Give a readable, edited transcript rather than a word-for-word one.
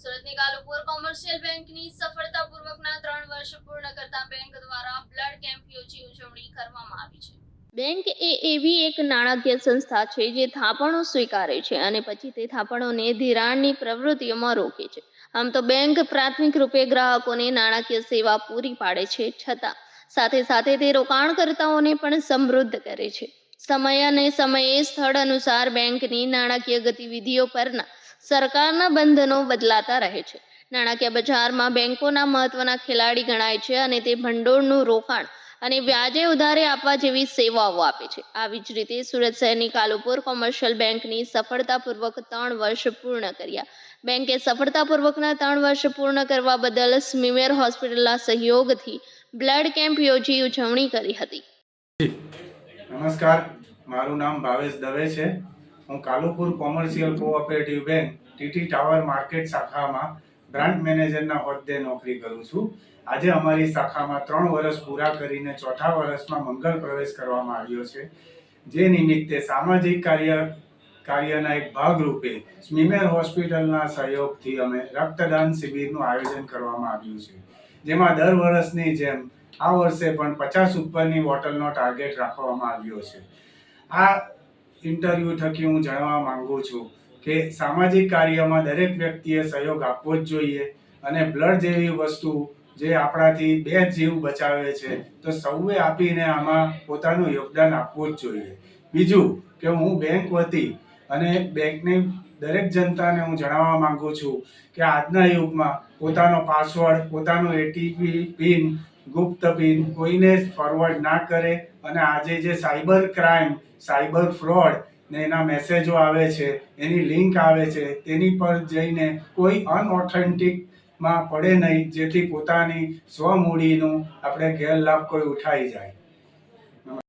સુરતની કાલુપુર કોમર્શિયલ બેંકની સફળતાપૂર્વકના 3 વર્ષ પૂર્ણ કરતા બેંક દ્વારા બ્લડ કેમ્પ યોજી ઉજવણી કરવામાં આવી છે। બેંક એ એવી એક નાણાકીય સંસ્થા છે જે થાપણો સ્વીકારે છે અને પછી તે થાપણોને ધિરાણની પ્રવૃત્તિઓમાં રોકે છે। આમ તો બેંક પ્રાથમિક રૂપે ગ્રાહકોને નાણાકીય સેવા પૂરી પાડે છે, છતાં સાથે સાથે તે રોકાણકર્તાઓને પણ સમૃદ્ધ કરે છે। સમય અને સમયે સ્થળ અનુસાર બેંકની નાણાકીય ગતિવિધિઓ પરના સરકારના બંધનો બદલાતા રહે છે। નાણાકીય બજારમાં બેંકોના મહત્વના ખેલાડી ગણાય છે અને તે ભંડોળનું રોકાણ અને વ્યાજે ઉધારે આપવા જેવી સેવાઓ આપે છે। આવી જ રીતે સુરત શહેરની કાલુપુર કોમર્શિયલ બેંકની સફળતાપૂર્વક 3 વર્ષ પૂર્ણ કર્યા। બેંકે સફળતાપૂર્વકના 3 વર્ષ પૂર્ણ કરવા બદલ સ્મીમેર હોસ્પિટલના સહયોગથી બ્લડ કેમ્પ યોજી ઉજવણી કરી હતી। નમસ્કાર, મારું નામ ભાવેશ દવે છે। હું Kalupur commercial cooperative bank TT tower market શાખામાં બ્રાન્ચ મેનેજરના હોદ્દે નોકરી કરું છું। આજે અમારી શાખામાં 3 વર્ષ પૂરા કરીને ચોથા વર્ષમાં મંગલ પ્રવેશ કરવામાં આવ્યો છે, જે નિમિત્તે સામાજિક કાર્યના એક ભાગરૂપે સ્મીમેર હોસ્પિટલના સહયોગથી અમે રક્તદાન શિબિરનું આયોજન કરવામાં આવ્યું છે, જેમાં દર વર્ષની જેમ આ વર્ષે પણ 50 ઉપરની બોટલનો ટાર્ગેટ રાખવામાં આવ્યો છે। આ ઇન્ટરવ્યૂ થકી હું જાણવા માંગુ છું કે સામાજિક કાર્યમાં દરેક વ્યક્તિએ સહયોગ આપવો જ જોઈએ અને બ્લડ જેવી વસ્તુ જે આપણાથી 2 જીવ બચાવે છે, તો સૌએ આપીને આમાં પોતાનું યોગદાન આપવું જ જોઈએ। બીજું કે હું બેંક વતી અને બેંકની દરેક જનતાને હું જણાવવા માંગુ છું કે આજના યુગમાં પોતાનો પાસવર્ડ, પોતાનો એટીપી પિન, ગુપ્ત પિન કોઈને ફોરવર્ડ ના કરે અને આજે જે સાયબર ક્રાઇમ, સાયબર ફ્રોડ ને એના મેસેજો આવે છે, એની લિંક આવે છે, તેની પર જઈને કોઈ અનઓથેન્ટિકમાં પડે નહીં, જેથી પોતાની સ્વમૂડીનું આપણે ગેરલાભ કોઈ ઉઠાઈ જાય।